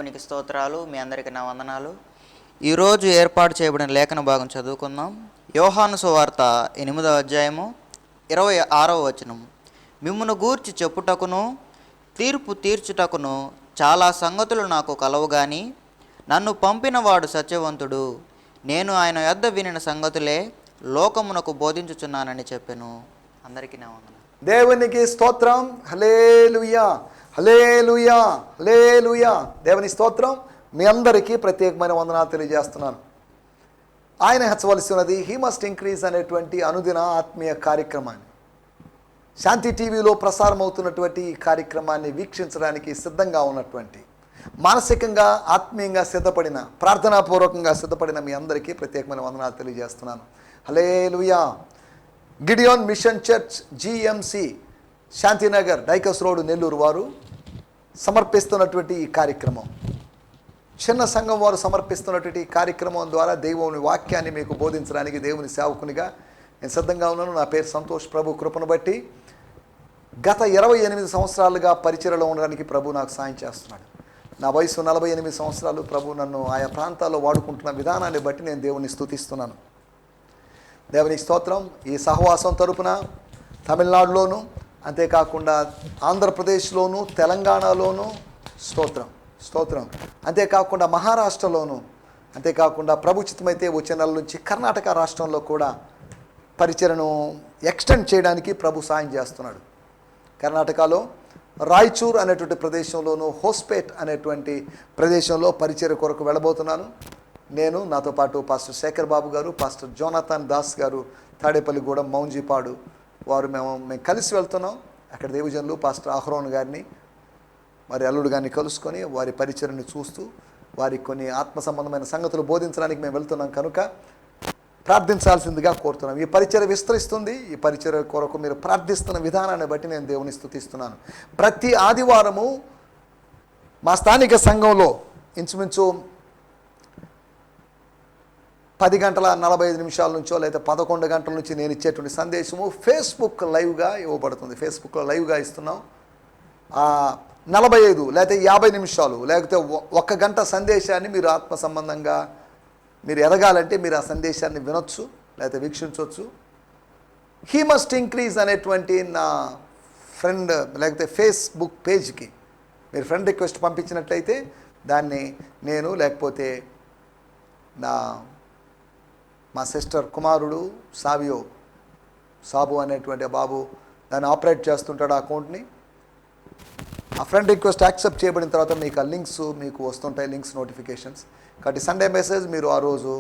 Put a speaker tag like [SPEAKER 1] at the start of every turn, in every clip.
[SPEAKER 1] దేవునికి స్తోత్రాలు. మీ అందరికీ నా వందనాలు. ఈరోజు ఏర్పాటు చేయబడిన లేఖన భాగం చదువుకుందాం. యోహాను సువార్త 8వ అధ్యాయము 26వ వచనం. మిమ్మును గూర్చి చెప్పుటకును తీర్పు తీర్చుటకును చాలా సంగతులు నాకు కలవు గాని నన్ను పంపినవాడు సత్యవంతుడు. నేను ఆయన యొద్ద వినిన సంగతులే లోకమునకు బోధించుచున్నానని చెప్పెను. అందరికీ నా వందనాలు.
[SPEAKER 2] దేవునికి స్తోత్రం. హల్లెలూయా, హల్లెలూయా, హల్లెలూయా. దేవుని స్తోత్రం. మీ అందరికీ ప్రత్యేకమైన వందనాలు తెలియజేస్తున్నాను. ఆయన హెచ్చవలసి ఉన్నది హీ మస్ట్ ఇంక్రీజ్ అనేటువంటి అనుదిన ఆత్మీయ కార్యక్రమాన్ని, శాంతి టీవీలో ప్రసారం అవుతున్నటువంటి ఈ కార్యక్రమాన్ని వీక్షించడానికి సిద్ధంగా ఉన్నటువంటి, మానసికంగా ఆత్మీయంగా సిద్ధపడిన, ప్రార్థనాపూర్వకంగా సిద్ధపడిన మీ అందరికీ ప్రత్యేకమైన వందనాలు తెలియజేస్తున్నాను. Hallelujah. Gideon mission church GMC Shantinagar Dykes road Nellore వారు సమర్పిస్తున్నటువంటి ఈ కార్యక్రమం, చిన్న సంఘం వారు సమర్పిస్తున్నటువంటి ఈ కార్యక్రమం ద్వారా దేవుని వాక్యాన్ని మీకు బోధించడానికి దేవుని సేవకునిగా నేను సిద్ధంగా ఉన్నాను. నా పేరు సంతోష్. ప్రభు కృపను బట్టి గత 28 సంవత్సరాలుగా పరిచర్యలో ఉండడానికి ప్రభు నాకు సాయం చేస్తున్నాడు. నా వయసు 48 సంవత్సరాలు. ప్రభు నన్ను ఆయా ప్రాంతాల్లో వాడుకుంటున్న విధానాన్ని బట్టి నేను దేవుని స్తుతిస్తున్నాను. దేవునికి స్తోత్రం. ఈ సహవాసం తరపున తమిళనాడులోను, అంతేకాకుండా ఆంధ్రప్రదేశ్లోను, తెలంగాణలోను స్తోత్రం స్తోత్రం, అంతేకాకుండా మహారాష్ట్రలోను, అంతేకాకుండా ప్రభుచితమైతే వచ్చే నెల నుంచి కర్ణాటక రాష్ట్రంలో కూడా పరిచర్ను ఎక్స్టెండ్ చేయడానికి ప్రభు సాయం చేస్తున్నాడు. కర్ణాటకలో రాయచూర్ అనేటువంటి ప్రదేశంలోను, హోస్పేట్ అనేటువంటి ప్రదేశంలో పరిచర్య కొరకు వెళ్ళబోతున్నాను. నేను, నాతో పాటు పాస్టర్ శేఖర్ బాబు గారు, పాస్టర్ జోనాథన్ దాస్ గారు, తాడేపల్లిగూడెం, మౌంజీపాడు వారు మేము కలిసి వెళ్తున్నాం. అక్కడ దేవజనులు పాస్టర్ ఆహ్రోన్ గారిని, మరి అల్లుడు గారిని కలుసుకొని వారి పరిచర్ని చూస్తూ వారికి కొన్ని ఆత్మ సంబంధమైన సంగతులు బోధించడానికి మేము వెళ్తున్నాం కనుక ప్రార్థించాల్సిందిగా కోరుతున్నాం. ఈ పరిచర్య విస్తరిస్తుంది. ఈ పరిచర్య కొరకు మీరు ప్రార్థిస్తున్న విధానాన్ని బట్టి నేను దేవుని స్తుతిస్తున్నాను. ప్రతి ఆదివారము మా స్థానిక సంఘంలో ఇంచుమించు 10:45 నుంచో లేదా 11 గంటల నుంచి నేను ఇచ్చేటువంటి సందేశము ఫేస్బుక్ లైవ్గా ఇవ్వబడుతుంది. ఫేస్బుక్లో లైవ్గా ఇస్తున్నాం. 45 లేకపోతే 50 నిమిషాలు లేకపోతే 1 గంట సందేశాన్ని మీరు ఆత్మ సంబంధంగా మీరు ఎదగాలంటే మీరు ఆ సందేశాన్ని వినొచ్చు లేకపోతే వీక్షించవచ్చు. హీ మస్ట్ ఇంక్రీజ్ అనేటువంటి నా ఫ్రెండ్ లేకపోతే ఫేస్బుక్ పేజ్కి మీరు ఫ్రెండ్ రిక్వెస్ట్ పంపించినట్లయితే దాన్ని నేను లేకపోతే మా సిస్టర్ కుమారుడు సాబు అనేటువంటి బాబు దాన్ని ఆపరేట్ చేస్తుంటాడు ఆ అకౌంట్ని. ఆ ఫ్రెండ్ రిక్వెస్ట్ యాక్సెప్ట్ చేయబడిన తర్వాత మీకు ఆ లింక్స్ మీకు వస్తుంటాయి, లింక్స్ నోటిఫికేషన్స్. కాబట్టి సండే మెసేజ్ మీరు ఆ రోజు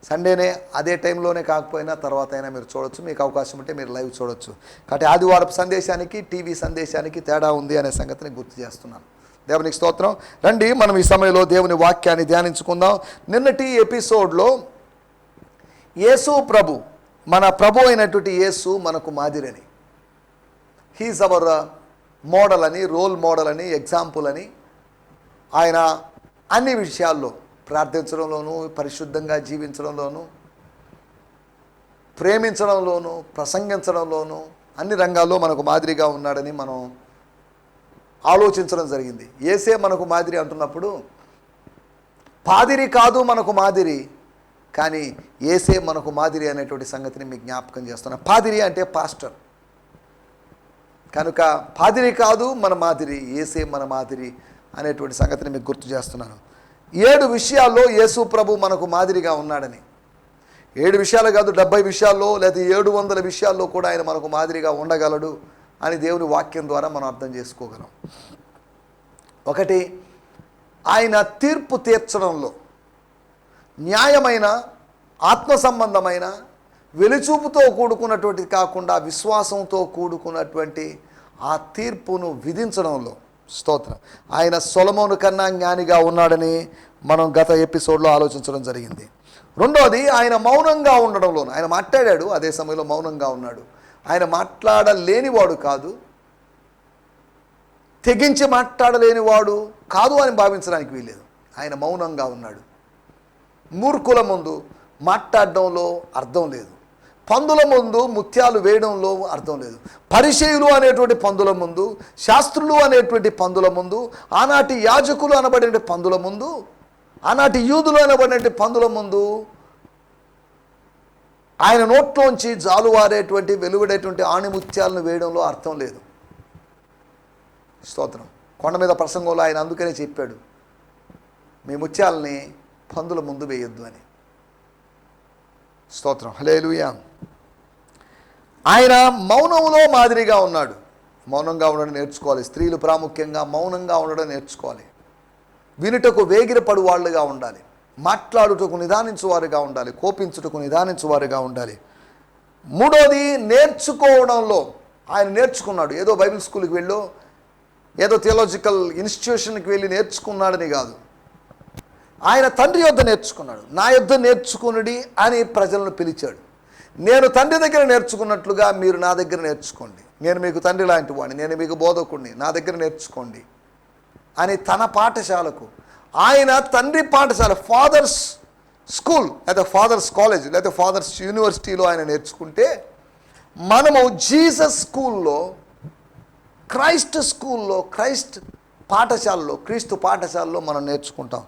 [SPEAKER 2] సండేనే అదే టైంలోనే కాకపోయినా తర్వాత అయినా మీరు చూడొచ్చు. మీకు అవకాశం ఉంటే మీరు లైవ్ చూడొచ్చు. కాబట్టి ఆదివారపు సందేశానికి టీవీ సందేశానికి తేడా ఉంది అనే సంగతిని గుర్తు చేస్తున్నాను. దేవునికి స్తోత్రం. రండి మనం ఈ సమయంలో దేవుని వాక్యాన్ని ధ్యానించుకుందాం. నిన్నటి ఎపిసోడ్లో యేసు ప్రభు, మన ప్రభు అయినటువంటి యేసు మనకు మాదిరని, హీజ్ అవర్ మోడల్ అని, రోల్ మోడల్ అని, ఎగ్జాంపుల్ అని, ఆయన అన్ని విషయాల్లో ప్రార్థించడంలోనూ, పరిశుద్ధంగా జీవించడంలోనూ, ప్రేమించడంలోనూ, ప్రసంగించడంలోనూ అన్ని రంగాల్లో మనకు మాదిరిగా ఉన్నాడని మనం ఆలోచించడం జరిగింది. యేసే మనకు మాదిరి అంటున్నప్పుడు పాదిరి కాదు మనకు మాదిరి, కానీ యేసే మనకు మాదిరి అనేటువంటి సంగతిని మీకు జ్ఞాపకం చేస్తున్నాను. పాదిరి అంటే పాస్టర్ కనుక పాదిరి కాదు మన మాదిరి, యేసే మన మాదిరి అనేటువంటి సంగతిని మీకు గుర్తు చేస్తున్నాను. 7 విషయాల్లో యేసు ప్రభు మనకు మాదిరిగా ఉన్నాడని, 7 విషయాలు కాదు 70 విషయాల్లో లేదా 700 విషయాల్లో కూడా ఆయన మనకు మాదిరిగా ఉండగలడు అని దేవుని వాక్యం ద్వారా మనం అర్థం చేసుకోగలం. ఒకటి, ఆయన తీర్పు తీర్చడంలో న్యాయమైన, ఆత్మ సంబంధమైన, వెలుచూపుతో కూడుకున్నటువంటి కాకుండా విశ్వాసంతో కూడుకున్నటువంటి ఆ తీర్పును విధించడంలో స్తోత్రం, ఆయన సొలొమోను కన్నా జ్ఞానిగా ఉన్నాడని మనం గత ఎపిసోడ్లో ఆలోచించడం జరిగింది. రెండోది, ఆయన మౌనంగా ఉండడంలోను, ఆయన మాట్లాడాడు, అదే సమయంలో మౌనంగా ఉన్నాడు. ఆయన మాట్లాడలేనివాడు కాదు, తెగించి మాట్లాడలేనివాడు కాదు అని భావించడానికి వీల్లేదు. ఆయన మౌనంగా ఉన్నాడు. మూర్ఖుల ముందు మాట్లాడడంలో అర్థం లేదు, పందుల ముందు ముత్యాలు వేయడంలో అర్థం లేదు. పరిసయ్యులు అనేటువంటి పందుల ముందు, శాస్త్రులు అనేటువంటి పందుల ముందు, ఆనాటి యాజకులు అనబడిన పందుల ముందు, ఆనాటి యూదులు అనబడిన పందుల ముందు ఆయన నోట్లోంచి జాలువారేటువంటి వెలువడేటువంటి ఆణిముత్యాలను వేయడంలో అర్థం లేదు. స్తోత్రం. కొండ మీద ప్రసంగంలో ఆయన అందుకనే చెప్పాడు, మీ ముత్యాలని పందుల ముందు వేయొద్దు అని. స్తోత్రం. హల్లెలూయా. ఆయన మౌనంలో మాదిరిగా ఉన్నాడు. మౌనంగా ఉండడం నేర్చుకోవాలి. స్త్రీలు ప్రాముఖ్యంగా మౌనంగా ఉండడం నేర్చుకోవాలి. వినుటకు వేగిరపడు వాళ్ళుగా ఉండాలి. మాట్లాడుటకు నిదానించువారుగా ఉండాలి. కోపించుటకు నిదానించువారుగా ఉండాలి. మూడోది, నేర్చుకోవడంలో ఆయన నేర్చుకున్నాడు. ఏదో బైబిల్ స్కూల్కి వెళ్ళో ఏదో థియాలజికల్ ఇన్స్టిట్యూషన్కి వెళ్ళి నేర్చుకున్నాడని కాదు. ఆయన తండ్రి యొద్ద నేర్చుకున్నాడు. నా యొద్ద నేర్చుకునుడి అని ప్రజలను పిలిచాడు. నేను తండ్రి దగ్గర నేర్చుకున్నట్లుగా మీరు నా దగ్గర నేర్చుకోండి. నేను మీకు తండ్రి లాంటి వాడిని, నేను మీకు బోధకుడిని, నా దగ్గర నేర్చుకోండి అని తన పాఠశాలకు, ఆయన తండ్రి పాఠశాల, ఫాదర్స్ స్కూల్ లేదా ఫాదర్స్ కాలేజ్ లేదా ఫాదర్స్ యూనివర్సిటీలో ఆయన నేర్చుకుంటే, మనము జీసస్ స్కూల్లో, క్రైస్ట్ స్కూల్లో, క్రైస్ట్ పాఠశాలలో, క్రీస్తు పాఠశాలలో మనం నేర్చుకుంటాం.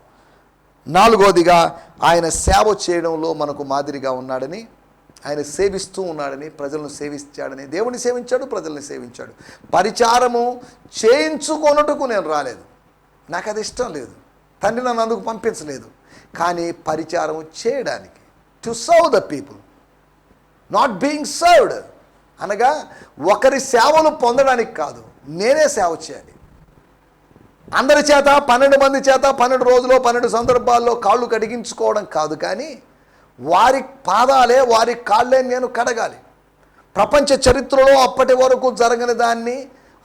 [SPEAKER 2] నాలుగోదిగా, ఆయన సేవ చేయడంలో మనకు మాదిరిగా ఉన్నాడని, ఆయన సేవిస్తూ ఉన్నాడని, ప్రజలను సేవించాడని. దేవుని సేవించాడు, ప్రజల్ని సేవించాడు. పరిచారము చేయించుకొనుటకు నేను రాలేదు, నాకు అది ఇష్టం లేదు, తండ్రి నన్ను అందుకు పంపించలేదు. కానీ పరిచారం చేయడానికి, to serve the people, not being served, అనగా ఒకరి సేవలు పొందడానికి కాదు, నేనే సేవ చేయాలి. అందరి చేత 12 మంది చేత 12 రోజుల్లో 12 సందర్భాల్లో కాళ్ళు కడిగించుకోవడం కాదు, కానీ వారి పాదాలే, వారి కాళ్ళే నేను కడగాలి. ప్రపంచ చరిత్రలో అప్పటి వరకు జరగని దాన్ని,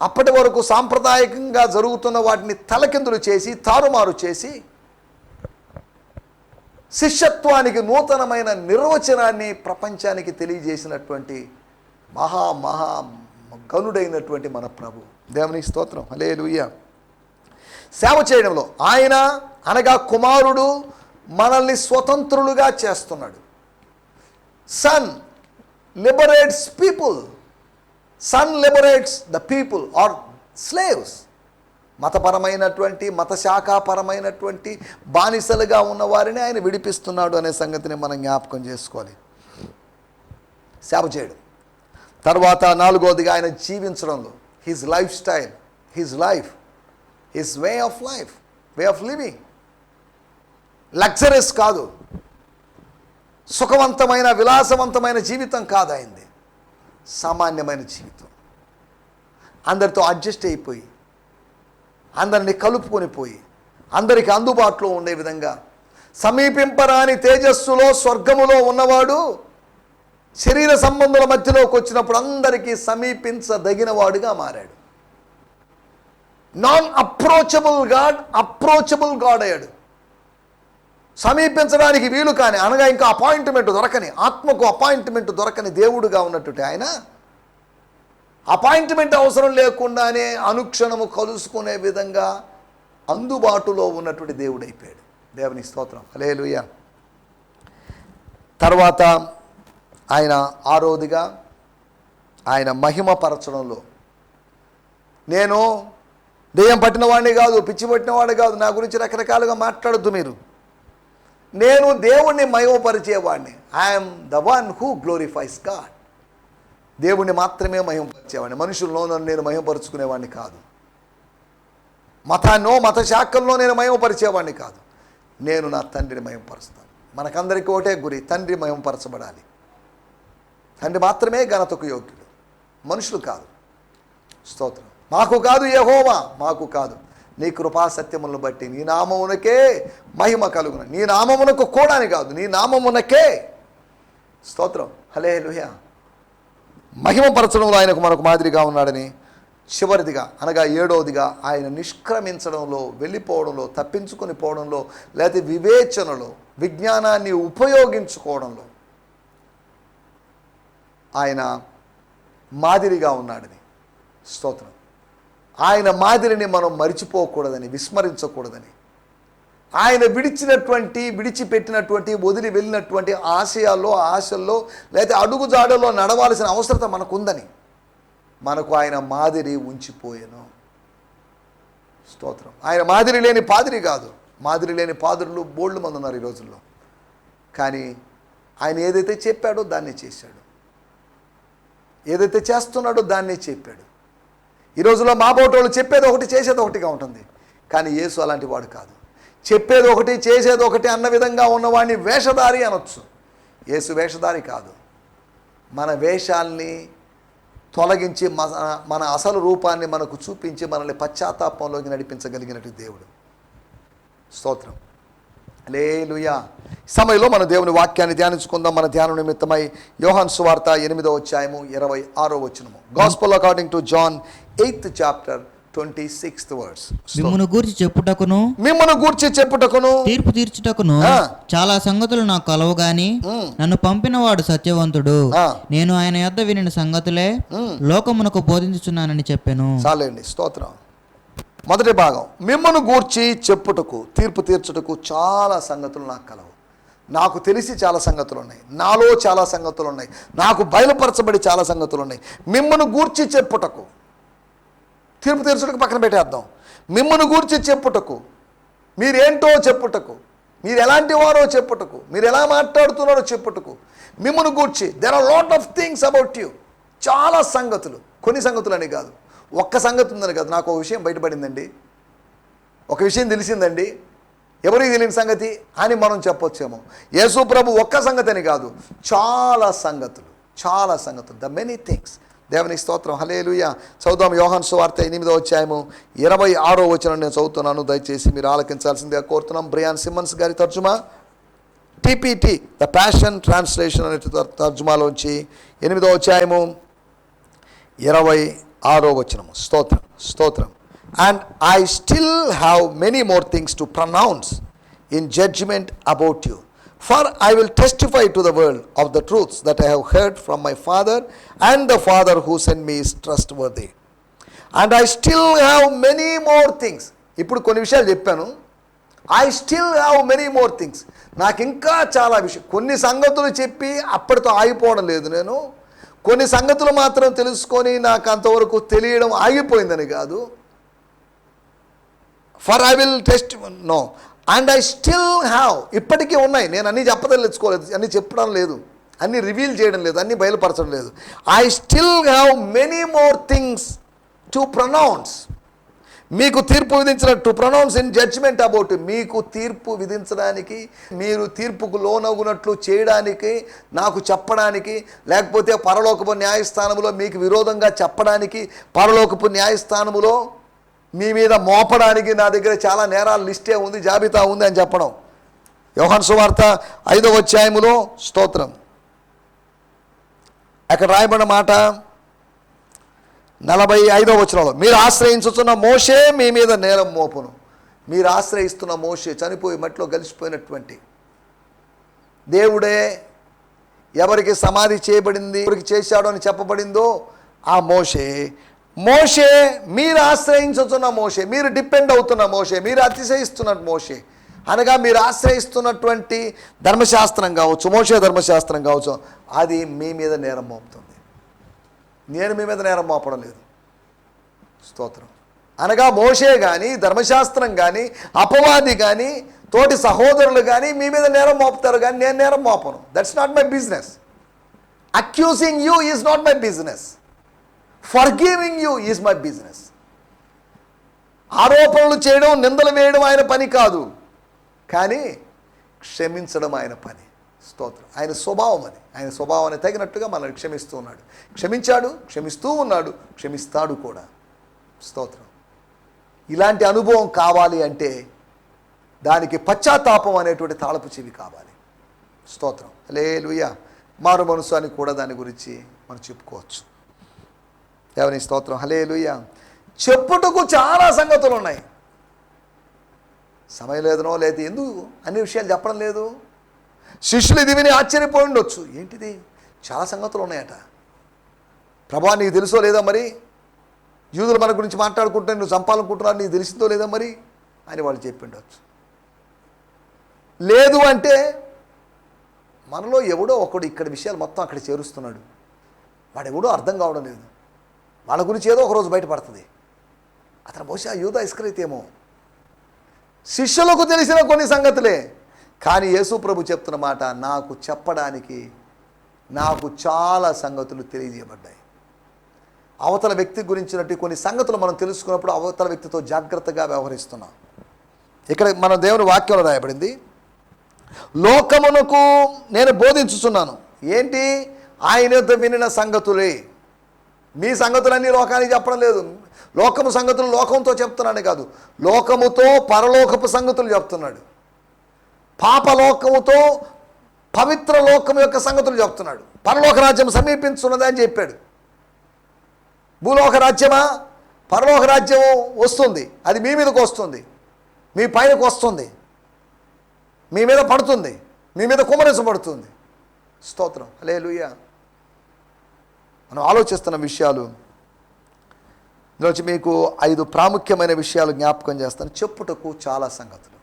[SPEAKER 2] అప్పటి వరకు సాంప్రదాయకంగా జరుగుతున్న వాటిని తలకిందులు చేసి, తారుమారు చేసి, శిష్యత్వానికి నూతనమైన నిర్వచనాన్ని ప్రపంచానికి తెలియజేసినటువంటి మహా గనుడైనటువంటి మన ప్రభు. దేవునికి స్తోత్రం. హల్లెలూయా. సేవ చేయడంలో ఆయన అనగా కుమారుడు మనల్ని స్వతంత్రులుగా చేస్తున్నాడు. Son liberates people, son liberates the people are slaves. మతపరమైనటువంటి, మతశాఖాపరమైనటువంటి బానిసలుగా ఉన్న వారిని ఆయన విడిపిస్తున్నాడు అనే సంగతిని మనం జ్ఞాపకం చేసుకోవాలి. సేవ చేయడం. తర్వాత నాలుగోదిగా ఆయన జీవించడంలో, his lifestyle, his life, his way of life, way of living. Luxuries కాదు, సుఖవంతమైన విలాసవంతమైన జీవితం కాదు ఆయనది, సామాన్యమైన జీవితం. అందరితో అడ్జస్ట్ అయిపోయి, అందరిని కలుపుకొని పోయి, అందరికీ అందుబాటులో ఉండే విధంగా, సమీపింపరాని తేజస్సులో స్వర్గములో ఉన్నవాడు శరీర సంబంధుల మధ్యలోకి వచ్చినప్పుడు అందరికీ సమీపించదగిన వాడుగా మారాడు. Non approachable God, approachable God అయ్యాడు. సమీపించడానికి వీలు కాని, అనగా ఇంకా అపాయింట్మెంట్ దొరకని, ఆత్మకు అపాయింట్మెంట్ దొరకని దేవుడుగా ఉన్నట్టు ఆయన అపాయింట్మెంట్ అవసరం లేకుండానే అనుక్షణము కలుసుకునే విధంగా అందుబాటులో ఉన్నటువంటి దేవుడు అయిపోయాడు. దేవుని స్తోత్రం. హల్లెలూయా. తర్వాత ఆయన ఆరోదిగా ఆయన మహిమపరచడంలో, నేను దెయ్యం పట్టిన వాడిని కాదు, పిచ్చి పట్టిన వాడిని కాదు, నా గురించి రకరకాలుగా మాట్లాడద్దు మీరు, నేను దేవుణ్ణి మహిమపరిచేవాడిని. I'm the one who glorifies God. దేవుణ్ణి మాత్రమే మహిమపరిచేవాడిని, మనుషుల్లో నేను మహిమపరుచుకునేవాడిని కాదు, మత శాఖల్లో నేను మహిమపరిచేవాడిని కాదు. నేను నా తండ్రిని మహిమపరుస్తాను. మనకందరికీ ఒకటే గురి, తండ్రి మహిమపరచబడాలి. తండ్రి మాత్రమే ఘనతకు యోగ్యుడు, మనుషులు కాదు. స్తోత్రం. మాకు కాదు యెహోవా, మాకు కాదు, నీ కృపా సత్యములను బట్టి నీ నామమునకే మహిమ కలుగును. నీ నామమునకు కూడాని కాదు, నీ నామమునకే. స్తోత్రం. హల్లెలూయా. మహిమపరచడంలో ఆయనకు మనకు మాదిరిగా ఉన్నాడని. చివరిదిగా అనగా ఏడవదిగా, ఆయన నిష్క్రమించడంలో, వెళ్ళిపోవడంలో, తప్పించుకొని పోవడంలో, లేకపోతే వివేచనలో, విజ్ఞానాన్ని ఉపయోగించుకోవడంలో ఆయన మాదిరిగా ఉన్నాడని. స్తోత్రం. ఆయన మాదిరిని మనం మరిచిపోకూడదని, విస్మరించకూడదని. ఆయన విడిచిపెట్టినటువంటి వదిలి వెళ్ళినటువంటి ఆశల్లో లేదా అడుగుజాడల్లో నడవాల్సిన అవసరత మనకుందని మనకు ఆయన మాదిరి ఉంచిపోయాను. స్తోత్రం. ఆయన మాదిరి లేని పాదిరి కాదు. మాదిరి లేని పాదురులు బోల్డ్ మంది ఉన్నారు ఈ రోజుల్లో. కానీ ఆయన ఏదైతే చెప్పాడో దాన్నే చేశాడు, ఏదైతే చేస్తున్నాడో దాన్నే చెప్పాడు. ఈ రోజుల్లో మా బోటోళ్ళు చెప్పేది ఒకటి చేసేది ఒకటిగా ఉంటుంది. కానీ యేసు అలాంటి వాడు కాదు. చెప్పేది ఒకటి చేసేది ఒకటి అన్న విధంగా ఉన్నవాడిని వేషధారి అనొచ్చు. యేసు వేషధారి కాదు. మన వేషాల్ని తొలగించి మన అసలు రూపాన్ని మనకు చూపించి మనల్ని పశ్చాత్తాపంలోకి నడిపించగలిగినట్టు దేవుడు. స్తోత్రం. హల్లెలూయా. సమయంలో మన దేవుని వాక్యాన్ని ధ్యానించుకుందాం. మన ధ్యానం నిమిత్తమై యోహాను సువార్త 8వ అధ్యాయము 26వ వచనము. Gospel according to John 8th chapter 26th verse.
[SPEAKER 1] మిమ్మును గూర్చి చెప్పుటకును
[SPEAKER 3] తీర్పు తీర్చుటకును చాలా సంగతులు నాకు కలవు గాని నన్ను పంపిన వాడు సత్యవంతుడు. నేను ఆయన యొద్ద వినిన సంగతులే లోకమునకు బోధించుచున్నానని చెప్పాను.
[SPEAKER 2] చాలండి. స్తోత్రం. మొదటి భాగం, మిమ్మను గూర్చి చెప్పుటకు తీర్పు తీర్చుటకు చాలా సంగతులు నాకు కలవు. నాకు తెలిసి చాలా సంగతులు ఉన్నాయి, నాలో చాలా సంగతులు ఉన్నాయి, నాకు బయలుపరచబడి చాలా సంగతులు ఉన్నాయి. మిమ్మను గూర్చి చెప్పుటకు, తీర్పు తీర్చుటకు పక్కన పెట్టేద్దాం. మిమ్మను గూర్చి చెప్పుటకు, మీరేంటో చెప్పుటకు, మీరు ఎలాంటి వారో చెప్పుటకు, మీరు ఎలా మాట్లాడుతున్నారో చెప్పుటకు, మిమ్మను గూర్చి there are lot of things about you. చాలా సంగతులు, కొన్ని సంగతులు అని కాదు, ఒక్క సంగతి ఉందని కాదు. నాకు ఒక విషయం బయటపడిందండి, ఒక విషయం తెలిసిందండి, ఎవరికి తెలియని సంగతి అని మనం చెప్పొచ్చేమో. యేసు ప్రభు ఒక్క సంగతి అని కాదు, చాలా సంగతులు, చాలా సంగతులు, ద మెనీ థింగ్స్. దేవునికి స్తోత్రం. హల్లెలూయా. చదువుదాం. యోహాను సువార్త 8వ అధ్యాయము 26వ వచనం నేను చదువుతున్నాను, దయచేసి మీరు ఆలకించాల్సిందిగా కోరుతున్నాం. బ్రియాన్ సిమ్మన్స్ గారి తర్జుమా, టీపీటీ ద ప్యాషన్ ట్రాన్స్లేషన్ అనే తర్జుమాలోంచి 8వ అధ్యాయము 26వ వచనము. స్తోత్రం, స్తోత్రం. And I still have many more things to pronounce in judgment about you. For I will testify to the world of the truths that I have heard from my Father, and the Father who sent me is trustworthy. And I still have many more things. ఇప్పుడు కొన్ని విషయాలు చెప్పాను. I still have many more things. నాకు ఇంకా చాలా విషయం, కొన్ని సంగతులు చెప్పి అప్పటితో ఆగిపోవడం లేదు. నేను కొన్ని సంగతులు మాత్రం తెలుసుకొని నాకు అంతవరకు తెలియడం ఆగిపోయిందని కాదు. For I will test no and I still have, ఇప్పటికీ ఉన్నాయి. నేను అన్నీ చెప్పదలుచుకోలేదు, అన్నీ చెప్పడం లేదు, అన్నీ రివీల్ చేయడం లేదు, అన్నీ బయలుపరచడం లేదు. I still have many more things to pronounce. మీకు తీర్పు విధించిన, to pronounce in judgement about, మీకు తీర్పు విధించడానికి, మీరు తీర్పుకు లోనగునట్లు చేయడానికి, నాకు చెప్పడానికి, లేకపోతే పరలోకపు న్యాయస్థానములో మీకు విరోధంగా చెప్పడానికి, పరలోకపు న్యాయస్థానములో మీ మీద మోపడానికి నా దగ్గర చాలా నేరాల లిస్టే ఉంది, జాబితా ఉంది అని చెప్పడం. యోహాను సువార్త 5వ అధ్యాయములో, స్తోత్రం, అక్కడ రాయబడిన మాట 45వ వచనంలో, మీరు ఆశ్రయించుతున్న మోషే మీ మీద నేరం మోపును. మీరు ఆశ్రయిస్తున్న మోషే చనిపోయి మట్టిలో కలిసిపోయినటువంటి దేవుడే, ఎవరికి సమాధి చేయబడింది, ఎవరికి చేశాడో అని చెప్పబడిందో ఆ మోషే, మీరు ఆశ్రయించుతున్న మోషే, మీరు డిపెండ్ అవుతున్న మోషే, మీరు అతిశయిస్తున్న మోషే, అనగా మీరు ఆశ్రయిస్తున్నటువంటి ధర్మశాస్త్రం కావచ్చు, మోషే ధర్మశాస్త్రం కావచ్చు, అది మీ మీద నేరం మోపుతుంది. నేను మీ మీద నేరం మోపడం లేదు. స్తోత్రం. అనగా మోషే కానీ, ధర్మశాస్త్రం కానీ, అపవాది కానీ, తోటి సహోదరులు కానీ మీ మీద నేరం మోపుతారు, కానీ నేను నేరం మోపను. That's not my business. Accusing you is not my business. Forgiving you is my business. ఆరోపణలు చేయడం, నిందలు వేయడం ఆయన పని కాదు, కానీ క్షమించడం ఆయన పని. స్తోత్రం. ఆయన స్వభావం అది. ఆయన స్వభావాన్ని తగినట్టుగా మనల్ని క్షమిస్తూ ఉన్నాడు, క్షమించాడు, క్షమిస్తూ ఉన్నాడు, క్షమిస్తాడు కూడా. స్తోత్రం. ఇలాంటి అనుభవం కావాలి అంటే దానికి పశ్చాత్తాపం అనేటువంటి తాళపు చెవి కావాలి. స్తోత్రం. హల్లెలూయా. మారు మనసు అని కూడా దాని గురించి మనం చెప్పుకోవచ్చు. దేవుని స్తోత్రం. హల్లెలూయా. చెప్పుటకు చాలా సంగతులు ఉన్నాయి. సమయం లేదనో, లేదా ఎందుకు అన్ని విషయాలు చెప్పడం లేదు. శిష్యులు ఇది విని ఆశ్చర్యపోయి ఉండొచ్చు, ఏంటిది చాలా సంగతులు ఉన్నాయట, ప్రభా నీకు తెలుసో లేదా మరి, యూదులు మన గురించి మాట్లాడుకుంటే నువ్వు చంపాలనుకుంటున్నారు, నీకు తెలిసిందో లేదా మరి అని వాళ్ళు చెప్పి ఉండొచ్చు. లేదు అంటే మనలో ఎవడో ఒకడు ఇక్కడ విషయాలు మొత్తం అక్కడ చేరుస్తున్నాడు, వాడు ఎవడో అర్థం కావడం లేదు, వాళ్ళ గురించి ఏదో ఒకరోజు బయటపడుతుంది. అతను బహుశా యూదా ఇస్కరియోతు ఏమో. శిష్యులకు తెలిసిన కొన్ని సంగతులే, కానీ యేసు ప్రభు చెప్తున్న మాట, నాకు చెప్పడానికి నాకు చాలా సంగతులు తెలియజేయబడ్డాయి. అవతల వ్యక్తి గురించినట్టు కొన్ని సంగతులు మనం తెలుసుకున్నప్పుడు అవతల వ్యక్తితో జాగ్రత్తగా వ్యవహరిస్తున్నాం. ఇక్కడ మన దేవుని వాక్యంలో రాయబడింది, లోకమునకు నేను బోధించుచున్నాను. ఏంటి? ఆయన యొద్ద వినిన సంగతులే. మీ సంగతులన్నీ లోకానికి చెప్పడం లేదు. లోకము సంగతులు లోకంతో చెప్తున్నాను కాదు, లోకముతో పరలోకపు సంగతులు చెప్తున్నాడు. పాపలోకముతో పవిత్ర లోకం యొక్క సంగతులు చెప్తున్నాడు. పరలోక రాజ్యం సమీపించున్నది అని చెప్పాడు. భూలోక రాజ్యమా? పరలోక రాజ్యం వస్తుంది, అది మీ మీదకు వస్తుంది, మీ పైనకు వస్తుంది, మీ మీద పడుతుంది, మీ మీద కుమ్మరించబడుతుంది. స్తోత్రం, హల్లెలూయా. మనం ఆలోచిస్తున్న విషయాలు ఈరోజు మీకు 5 ప్రాముఖ్యమైన విషయాలు జ్ఞాపకం చేస్తాను. చెప్పుటకు చాలా సంగతులు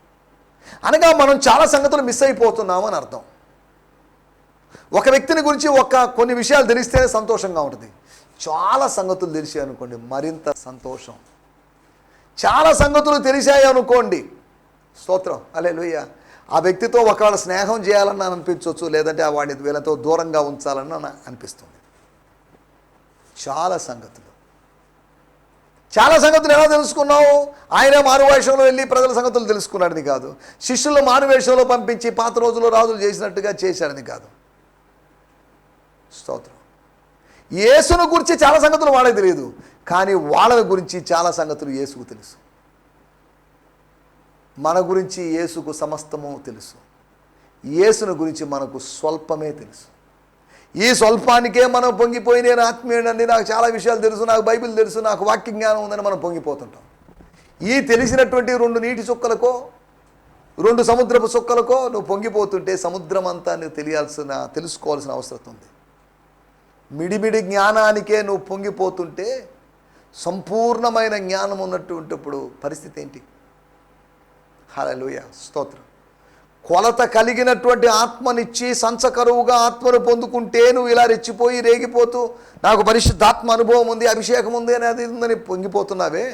[SPEAKER 2] అనగా మనం చాలా సంగతులు మిస్ అయిపోతున్నాము అని అర్థం. ఒక వ్యక్తిని గురించి కొన్ని విషయాలు తెలిస్తేనే సంతోషంగా ఉంటుంది. చాలా సంగతులు తెలిసాయి అనుకోండి, మరింత సంతోషం. చాలా సంగతులు తెలిసాయి అనుకోండి, స్తోత్రం, హల్లెలూయా, ఆ వ్యక్తితో ఒకవేళ స్నేహం చేయాలని అనిపించవచ్చు, లేదంటే వాడిని వీళ్ళతో దూరంగా ఉంచాలని అనిపిస్తుంది. చాలా సంగతులు ఎలా తెలుసుకున్నావు? ఆయన మారువేషంలో వెళ్ళి ప్రజల సంగతులు తెలుసుకున్నాడని కాదు, శిష్యులు మారువేషంలో పంపించి పాత రోజుల్లో రాజులు చేసినట్టుగా చేశాడని కాదు. స్తోత్రం. యేసును గురించి చాలా సంగతులు వాళ్ళకి తెలియదు, కానీ వాళ్ళ గురించి చాలా సంగతులు యేసుకు తెలుసు. మన గురించి యేసుకు సమస్తము తెలుసు, యేసును గురించి మనకు స్వల్పమే తెలుసు. ఈ స్వల్పానికే మనం పొంగిపోయి, నేను ఆత్మీయుడండి, నాకు చాలా విషయాలు తెలుసు, నాకు బైబిల్ తెలుసు, నాకు వాక్య జ్ఞానం ఉందని మనం పొంగిపోతుంటాం. ఈ తెలిసినటువంటి 2 నీటి చుక్కలకో 2 సముద్రపు చుక్కలకో నువ్వు పొంగిపోతుంటే సముద్రం అంతా నువ్వు తెలుసుకోవాల్సిన అవసరం ఉంది. మిడిమిడి జ్ఞానానికే నువ్వు పొంగిపోతుంటే సంపూర్ణమైన జ్ఞానం ఉన్నటువంటిప్పుడు పరిస్థితి ఏంటి? హల్లెలూయా, స్తోత్రం. కొలత కలిగినటువంటి ఆత్మనిచ్చి సంచకరువుగా ఆత్మను పొందుకుంటే నువ్వు ఇలా రెచ్చిపోయి రేగిపోతూ, నాకు పరిశుద్ధాత్మ అనుభవం ఉంది, అభిషేకం ఉంది అని అది ఉందని పొంగిపోతున్నావే.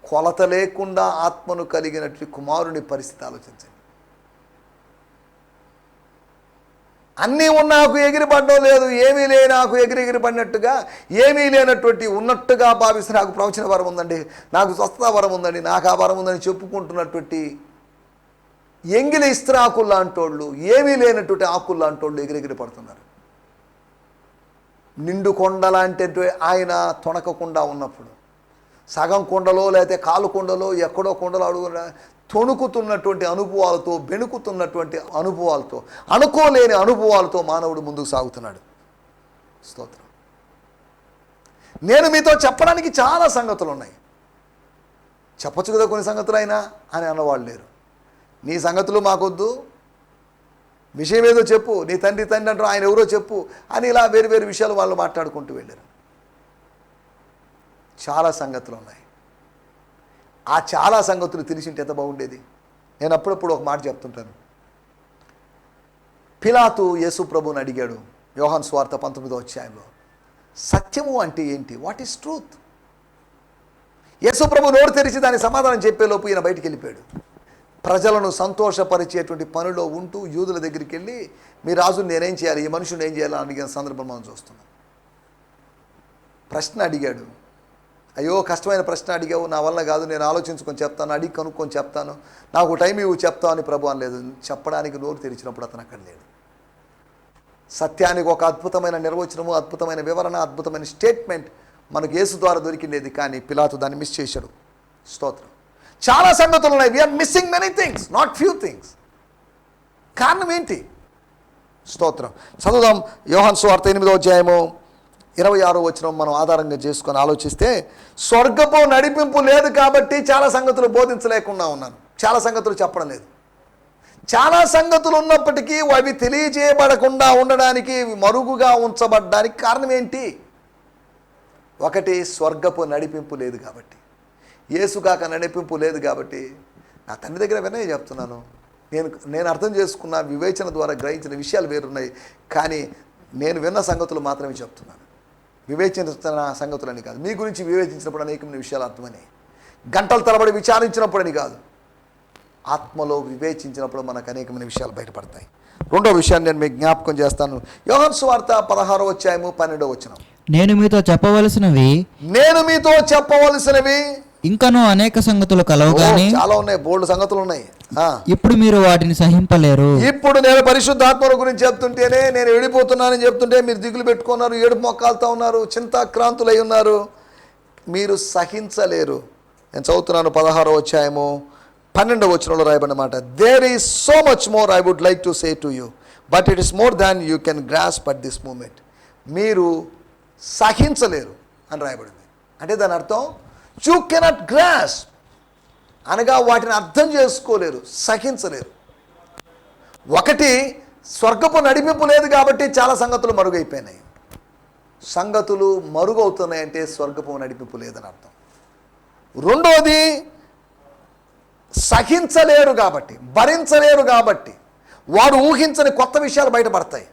[SPEAKER 2] కొలత లేకుండా ఆత్మను కలిగినట్టు కుమారుని పరిస్థితి ఆలోచించండి. అన్నీ నాకు ఎగిరిపడడం లేదు, ఏమీ లే నాకు ఎగిరిపడినట్టుగా, ఏమీ లేనటువంటి ఉన్నట్టుగా భావిస్తే నాకు ప్రవచన వరం ఉందండి, నాకు స్వస్థత వరం ఉందండి, నాకు ఆ వరం ఉందని చెప్పుకుంటున్నటువంటి ఎంగిలి ఇస్త్ర ఆకులు లాంటోళ్ళు, ఏమీ లేనటువంటి ఆకులు లాంటోళ్ళు ఎగిరెగిరి పడుతున్నారు. నిండు కొండ లాంటి ఆయన తొణకకుండా ఉన్నప్పుడు, సగం కొండలో లేకపోతే కాలు కొండలో ఎక్కడో కొండలో అడుగున తొణుకుతున్నటువంటి అనుభవాలతో, బెణుకుతున్నటువంటి అనుభవాలతో, అనుకోలేని అనుభవాలతో మానవుడు ముందుకు సాగుతున్నాడు. స్తోత్రం. నేను మీతో చెప్పడానికి చాలా సంగతులు ఉన్నాయి, చెప్పచ్చు కదా కొన్ని సంగతులు అయినా అని అన్నవాళ్ళు లేరు. నీ సంగతులు మాకొద్దు, విషయం ఏదో చెప్పు, నీ తండ్రి అంటారు, ఆయన ఎవరో చెప్పు అని ఇలా వేరు విషయాలు వాళ్ళు మాట్లాడుకుంటూ వెళ్ళారు. చాలా సంగతులు ఉన్నాయి. ఆ చాలా సంగతులు తెలిసింటే ఎంత బాగుండేది. నేను అప్పుడప్పుడు ఒక మాట చెప్తుంటాను. పిలాతు యేసు ప్రభువుని అడిగాడు యోహాను సువార్త 19వ అధ్యాయంలో, సత్యము అంటే ఏంటి? What is truth? యేసు ప్రభు నోరు తెరిచి దాని సమాధానం చెప్పేలోపు ఈయన బయటికి వెళ్ళిపోయాడు. ప్రజలను సంతోషపరిచేటువంటి పనిలో ఉంటూ యూదుల దగ్గరికి వెళ్ళి, మీ రాజుని నేనేం చేయాలి, ఈ మనుషుని ఏం చేయాలని అడిగిన సందర్భం మనం చూస్తున్నాం. ప్రశ్న అడిగాడు. అయ్యో కష్టమైన ప్రశ్న అడిగావు, నా వల్ల కాదు, నేను ఆలోచించుకొని చెప్తాను, అడిగి కనుక్కొని చెప్తాను, నాకు టైం ఇవ్వు చెప్తావు అని ప్రభు అనలేదు. చెప్పడానికి నోరు తెరిచినప్పుడు అతను అక్కడ లేడు. సత్యానికి ఒక అద్భుతమైన నిర్వచనము, అద్భుతమైన వివరణ, అద్భుతమైన స్టేట్మెంట్ మనకు యేసు ద్వారా దొరికిండేది, కానీ పిలాతు దాన్ని మిస్ చేశాడు. స్తోత్రం. చాలా సంగతులు ఉన్నాయి. We're missing many things, not few things. కారణం ఏంటి? స్తోత్రం. చదువుదాం యోహాను సువార్త 8వ అధ్యాయము 26వ వచనం మనం ఆధారంగా చేసుకొని ఆలోచిస్తే, స్వర్గపు నడిపింపు లేదు కాబట్టి చాలా సంగతులు బోధించలేకుండా ఉన్నాను, చాలా సంగతులు చెప్పడం లేదు. చాలా సంగతులు ఉన్నప్పటికీ అవి తెలియజేయబడకుండా ఉండడానికి, మరుగుగా ఉంచబడ్డానికి కారణం ఏంటి? ఒకటి, స్వర్గపు నడిపింపు లేదు కాబట్టి, యేసు కాక నడిపింపు లేదు కాబట్టి. నా తండ్రి దగ్గర వినయ చెప్తున్నాను, నేను అర్థం చేసుకున్న వివేచన ద్వారా గ్రహించిన విషయాలు వేరున్నాయి, కానీ నేను విన్న సంగతులు మాత్రమే చెప్తున్నాను. వివేచించిన సంగతులని కాదు, మీ గురించి వివేచించినప్పుడు అనేకమైన విషయాలు అర్థమని, గంటల తరబడి విచారించినప్పుడని కాదు, ఆత్మలో వివేచించినప్పుడు మనకు అనేకమైన విషయాలు బయటపడతాయి. రెండో విషయాన్ని నేను మీకు జ్ఞాపకం చేస్తాను. యోహాను సువార్త 16వ అధ్యాయము 12వ వచనం.
[SPEAKER 3] నేను మీతో చెప్పవలసినవి ఇంకనూ అనేక సంగతులు కలవు గాని,
[SPEAKER 2] చాలా ఉన్నాయి, బోల్డ్ సంగతులు ఉన్నాయి.
[SPEAKER 3] ఇప్పుడు మీరు వాటిని సహింపలేరు.
[SPEAKER 2] ఇప్పుడు నేను పరిశుద్ధాత్మ గురించి చెప్తుంటేనే, నేను వెళ్ళిపోతున్నానని చెప్తుంటే మీరు దిగులు పెట్టుకున్నారు, ఏడుపు మొక్కాలుతా ఉన్నారు, చింతాక్రాంతులై ఉన్నారు, మీరు సహించలేరు. నేను చదువుతున్నాను 16వ అధ్యాయము 12వ వచనంలో రాయబడిన మాట. There is so much more I would like to say to you, but it is more than you can grasp at this moment. మీరు సహించలేరు అని రాయబడింది. అంటే దాని అర్థం యూ కెనాట్ గ్రాస్ప్ అనగా వాటిని అర్థం చేసుకోలేరు, సహించలేరు. ఒకటి, స్వర్గపు నడిపింపు లేదు కాబట్టి చాలా సంగతులు మరుగైపోయినాయి. సంగతులు మరుగవుతున్నాయంటే స్వర్గపు నడిపింపు లేదని అర్థం. రెండోది, సహించలేరు కాబట్టి, భరించలేరు కాబట్టి వాడు ఊహించని కొత్త విషయాలు బయటపడతాయి.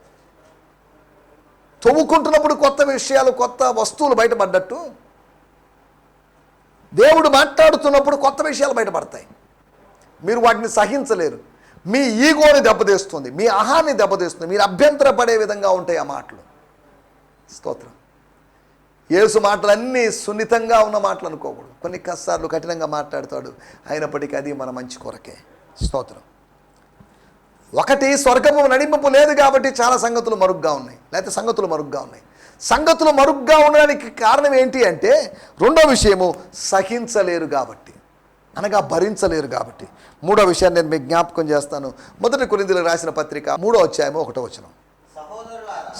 [SPEAKER 2] తవ్వుకుంటున్నప్పుడు కొత్త విషయాలు, కొత్త వస్తువులు బయటపడ్డట్టు దేవుడు మాట్లాడుతున్నప్పుడు కొత్త విషయాలు బయటపడతాయి. మీరు వాటిని సహించలేరు. మీ ఈగోని దెబ్బతీస్తుంది, మీ అహాన్ని దెబ్బతీస్తుంది, మీరు అభ్యంతరపడే విధంగా ఉంటాయి ఆ మాటలు. స్తోత్రం. యేసు మాటలన్నీ సున్నితంగా ఉన్న మాటలు అనుకోకూడదు, కొన్ని కష్టాలు కఠినంగా మాట్లాడతాడు, అయినప్పటికీ అది మన మంచి కొరకే. స్తోత్రం. ఒకటి, స్వర్గము నడిపింపు లేదు కాబట్టి చాలా సంగతులు మరుగ్గా ఉన్నాయి, లేకపోతే సంగతులు మరుగ్గా ఉన్నాయి. సంగతులు మరుగ్గా ఉండడానికి కారణం ఏంటి అంటే, రెండో విషయము సహించలేరు కాబట్టి, అనగా భరించలేరు కాబట్టి. మూడో విషయాన్ని నేను మీకు జ్ఞాపకం చేస్తాను. 1 కొరింథీయులకు రాసిన పత్రిక 3వ అధ్యాయము 1వ వచనం.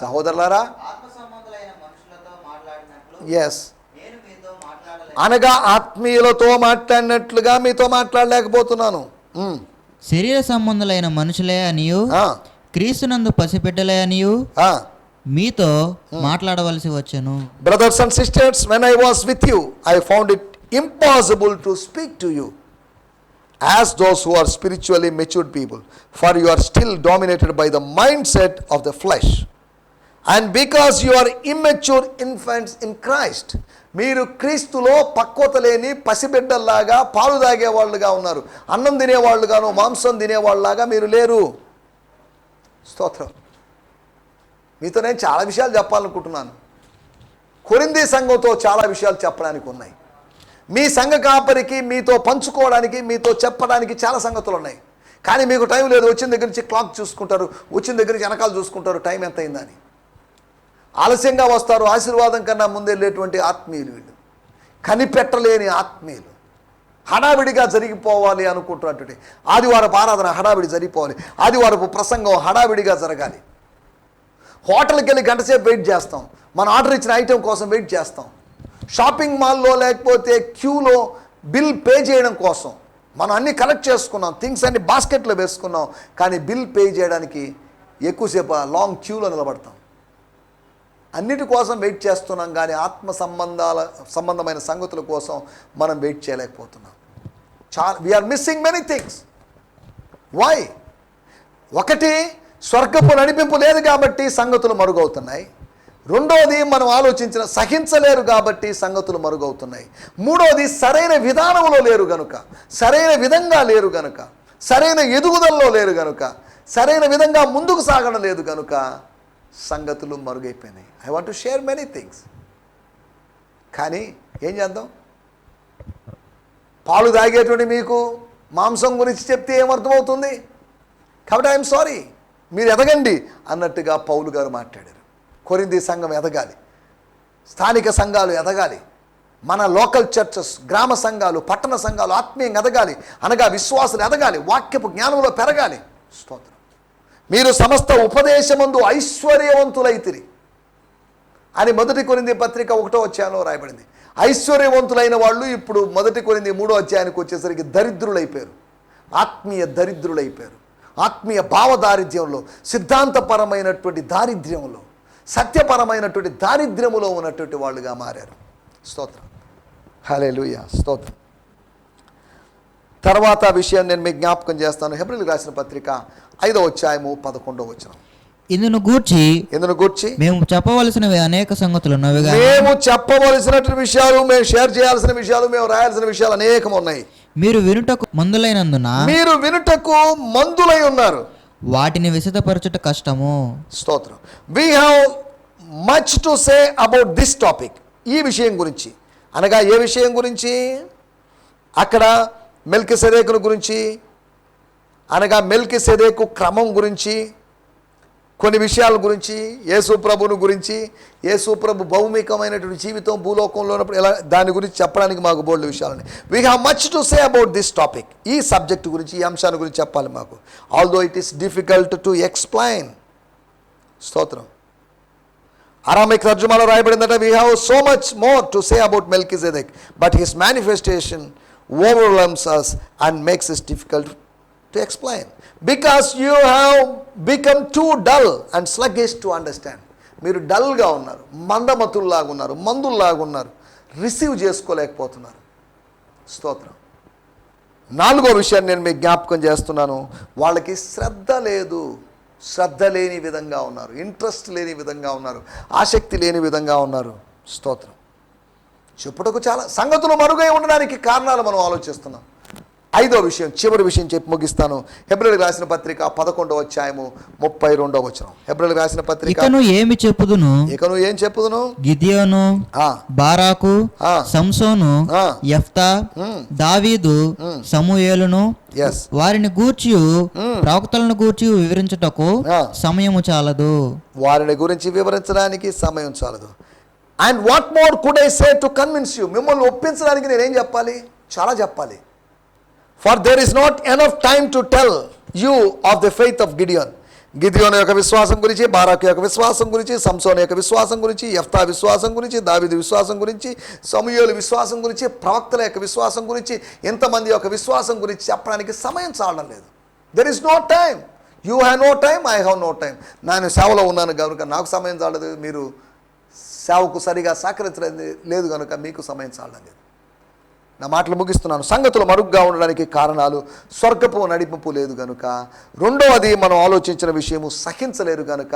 [SPEAKER 2] సహోదరులారా, ఎస్, అనగా ఆత్మీయులతో మాట్లాడినట్లుగా మీతో మాట్లాడలేకపోతున్నాను.
[SPEAKER 3] శరీర సంబంధులైన మనుషులే అనియు, క్రీస్తునందు పసిబిడ్డలే అనియు మీతో మాట్లాడవలసి వచ్చెను.
[SPEAKER 2] Brothers and sisters, when I was with you, I found it impossible to speak to you as those who are spiritually matured people, for you are still dominated by the mindset of the flesh, and because you are immature infants in Christ. మీరు క్రీస్తులో పక్వత లేని పసిబిడ్డల్లాగా, పాలు తాగేవాళ్ళుగా ఉన్నారు. అన్నం తినేవాళ్ళుగాను, మాంసం తినేవాళ్ళలాగా మీరు లేరు. స్తోత్రం. మీతో నేను చాలా విషయాలు చెప్పాలనుకుంటున్నాను. కొరింథీ సంఘంతో చాలా విషయాలు చెప్పడానికి ఉన్నాయి. మీ సంఘ కాపరికి మీతో పంచుకోవడానికి, మీతో చెప్పడానికి చాలా సంగతులు ఉన్నాయి, కానీ మీకు టైం లేదు. వచ్చిన దగ్గర నుంచి క్లాక్ చూసుకుంటారు, వచ్చిన దగ్గర నుంచి వెనకాల చూసుకుంటారు, టైం ఎంత అయిందని. ఆలస్యంగా వస్తారు. ఆశీర్వాదం కన్నా ముందే వెళ్ళేటువంటి ఆత్మీయులు వీళ్ళు, కనిపెట్టలేని ఆత్మీయులు. హడావిడిగా జరిగిపోవాలి అనుకుంటున్నటువంటి ఆదివారపు ఆరాధన హడావిడి జరిగిపోవాలి, ఆదివారపు ప్రసంగం హడావిడిగా జరగాలి. హోటల్కి వెళ్ళి గంటసేపు వెయిట్ చేస్తాం, మనం ఆర్డర్ ఇచ్చిన ఐటెం కోసం వెయిట్ చేస్తాం. షాపింగ్ మాల్లో లేకపోతే క్యూలో బిల్ పే చేయడం కోసం మనం అన్నీ కలెక్ట్ చేసుకున్నాం, థింగ్స్ అన్ని బాస్కెట్లో వేసుకున్నాం, కానీ బిల్ పే చేయడానికి ఎక్కువసేపు లాంగ్ క్యూలో నిలబడతాం. అన్నిటి కోసం వెయిట్ చేస్తున్నాం, కానీ ఆత్మ సంబంధమైన సంగతుల కోసం మనం వెయిట్ చేయలేకపోతున్నాం. We're missing many things. Why? ఒకటి, స్వర్గపు నడిపింపు లేదు కాబట్టి సంగతులు మరుగవుతున్నాయి. రెండోది, మనం ఆలోచించిన సహించలేరు కాబట్టి సంగతులు మరుగవుతున్నాయి. మూడోది, సరైన విధానంలో లేరు గనుక, సరైన విధంగా లేరు గనుక, సరైన ఎదుగుదలలో లేరు గనుక, సరైన విధంగా ముందుకు సాగడం లేదు గనుక సంగతులు మరుగైపోయినాయి. I want to share many things, కానీ ఏం చేద్దాం? పాలు తాగేటువంటి మీకు మాంసం గురించి చెప్తే ఏమర్థమవుతుంది? కాబట్టి ఐఎమ్ సారీ, మీరు ఎదగండి అన్నట్టుగా పౌలు గారు మాట్లాడారు. కొరింథీ సంఘం ఎదగాలి, స్థానిక సంఘాలు ఎదగాలి, మన లోకల్ చర్చెస్, గ్రామ సంఘాలు, పట్టణ సంఘాలు ఆత్మీయంగా ఎదగాలి, అనగా విశ్వాసులు ఎదగాలి, వాక్యపు జ్ఞానంలో పెరగాలి. స్తోత్రం. మీరు సమస్త ఉపదేశమందు ఐశ్వర్యవంతులైతిరి అని 1 కొరింథీ పత్రిక 1వ అధ్యాయంలో రాయబడింది. ఐశ్వర్యవంతులైన వాళ్ళు ఇప్పుడు 1 కొరింథీ 3వ అధ్యాయానికి వచ్చేసరికి దరిద్రులైపోయారు, ఆత్మీయ దరిద్రులైపోయారు. ఆత్మీయ భావదారిద్ర్యంలో, సిద్ధాంతపరమైనటువంటి దారిద్ర్యంలో, సత్యపరమైనటువంటి దారిద్ర్యములో ఉన్నటువంటి వాళ్ళుగా మారారు. స్తోత్రం. హల్లెలూయా. స్తోత్రం. తర్వాత విషయం నేను మీకు జ్ఞాపకం చేస్తాను. హెబ్రీయులకు రాసిన పత్రిక 5వ అధ్యాయము 11వ వచనం.
[SPEAKER 3] ఇందును గూర్చి మేము చెప్పవలసినవి అనేక సంగతులు ఉన్నవి గాని
[SPEAKER 2] మేము చెప్పవలసినటువంటి విషయాలు, మేము షేర్ చేయాల్సిన విషయాలు, మేము రాయాల్సిన విషయాలు అనేకం ఉన్నాయి.
[SPEAKER 3] మీరు వినుటకు
[SPEAKER 2] మందులై ఉన్నారు,
[SPEAKER 3] వాటిని విశదపరచుట కష్టము.
[SPEAKER 2] స్తోత్రం. We have much to say about this topic. ఈ విషయం గురించి అనగా ఏ విషయం గురించి? అక్కడ మెల్కిసెదెకును గురించి, అనగా మెల్కిసెదెకు క్రమం గురించి, కొన్ని విషయాల గురించి, యేసు ప్రభువును గురించి, యేసు ప్రభు భౌమికమైనటువంటి జీవితం భూలోకంలో ఉన్నప్పుడు ఎలా, దాని గురించి చెప్పడానికి మాకు బోల్డ్ విషయాలని. We have much to say about this topic. ఈ సబ్జెక్ట్ గురించి, ఈ అంశాల గురించి చెప్పాలి మాకు. Although it is difficult to explain. స్తోత్రం. అరామిక్ తర్జుమాలో రాయబడిందట, we have so much more to say about Melchizedek, but his manifestation overwhelms us and makes it difficult to explain, because you have become too dull and sluggish to understand. మీరు డల్గా ఉన్నారు, మందమతుల్లాగా ఉన్నారు, మందుల్లాగా ఉన్నారు, receive చేసుకోలేకపోతున్నారు. స్తోత్రం. 4వ విషయాన్ని నేను మీకు జ్ఞాపకం చేస్తున్నాను. వాళ్ళకి శ్రద్ధ లేదు, శ్రద్ధ లేని విధంగా ఉన్నారు, ఇంట్రెస్ట్ లేని విధంగా ఉన్నారు, ఆసక్తి లేని విధంగా ఉన్నారు. స్తోత్రం. చెప్పుటకు చాలా సంగతులు మరుగై ఉండడానికి కారణాలు మనం ఆలోచిస్తున్నాం. 5వ విషయం, చివరి విషయం చెప్పి ముగిస్తాను. హెబ్రీయులకు రాసిన పత్రిక 11వ అధ్యాయము 32వ వచనం. హెబ్రీయులకు రాసిన పత్రిక.
[SPEAKER 3] ఇకను ఏం చెప్పుదును? గిద్యోను, బారాకు, సంసోను, యెఫ్తా, దావీదు, సమూయేలును, వారిని గూర్చి ప్రవక్తలను గూర్చి వివరించుటకు సమయము చాలదు.
[SPEAKER 2] వారిని గురించి వివరించడానికి సమయం చాలదు. And what more could I say to convince you? మిమ్మల్ని ఒప్పించడానికి నేనేం చెప్పాలి? చాలా చెప్పాలి. For there is not enough time to tell you of the faith of Gideon. గిద్యోను యొక్క విశ్వాసం గురించి, బారాకు యొక్క విశ్వాసం గురించి, సంసోను యొక్క విశ్వాసం గురించి, యెఫ్తా విశ్వాసం గురించి, దావీదు విశ్వాసం గురించి, సమూయేలు విశ్వాసం గురించి, ప్రవక్తల యొక్క విశ్వాసం గురించి, ఎంతమంది యొక్క విశ్వాసం గురించి చెప్పడానికి సమయం చాలడం లేదు. There is no time. You have no time, I have no time. నేను సేవలో ఉన్నాను కనుక నాకు సమయం చాలదు, మీరు సేవకు సరిగా సహకరించడం లేదు కనుక మీకు సమయం చాలడం లేదు. నా మాటలు ముగిస్తున్నాను. సంగతులు మరుగ్గా ఉండడానికి కారణాలు స్వర్గపు నడిపింపు లేదు కనుక, 2వది మనం ఆలోచించిన విషయము సహించలేరు కనుక,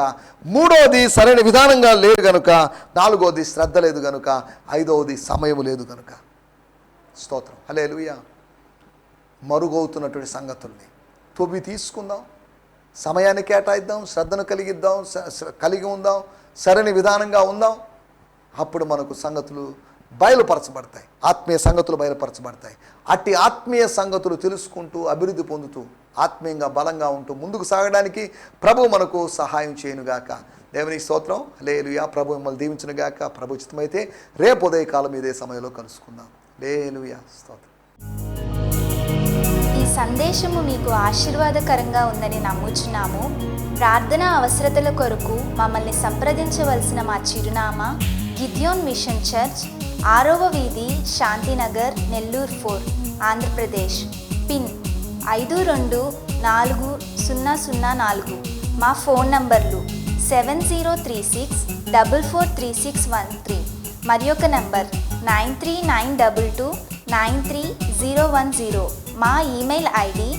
[SPEAKER 2] 3వది సరైన విధానంగా లేదు కనుక, 4వది శ్రద్ధ లేదు కనుక, 5వది సమయం లేదు కనుక. స్తోత్రం. హల్లెలూయా. మరుగవుతున్నటువంటి సంగతుల్ని తొవ్వి తీసుకుందాం, సమయాన్ని కేటాయిద్దాం, శ్రద్ధను కలిగి ఉందాం, సరైన విధానంగా ఉందాం. అప్పుడు మనకు సంగతులు బయలుపరచబడతాయి, ఆత్మీయ సంగతులు బయలుపరచబడతాయి. అట్టి ఆత్మీయ సంగతులు తెలుసుకుంటూ అభివృద్ధి పొందుతూ ఆత్మీయంగా బలంగా ఉంటూ ముందుకు సాగడానికి ప్రభు మనకు సహాయం చేయనుగాక. దేవునికి స్తోత్రం. హల్లెలూయా. ప్రభు మిమ్మల్ని దీవించునుగాక. ప్రభు చిత్తమైతే రేపు ఉదయకాలం ఇదే సమయంలో కలుసుకుందాం. హల్లెలూయా. స్తోత్రం.
[SPEAKER 4] ఈ సందేశము మీకు ఆశీర్వాదకరంగా ఉందని నమ్ముచున్నాము. ప్రార్థన అవసరతల కొరకు మమ్మల్ని సంప్రదించవలసిన మా చిరునామా గిద్యోన్ మిషన్ చర్చ్, 6వ వీధి, శాంతినగర్, నెల్లూరు 4, ఆంధ్రప్రదేశ్. పిన్ 524004. మా ఫోన్ నంబర్లు 7036443613 మరి ఒక నంబర్ 9392293010. మా ఈమెయిల్ ఐడి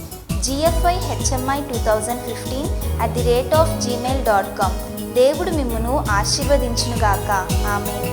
[SPEAKER 4] gfihmi2015@gmail.com. దేవుడు మిమ్మును ఆశీర్వదించునుగాక. ఆమేన్.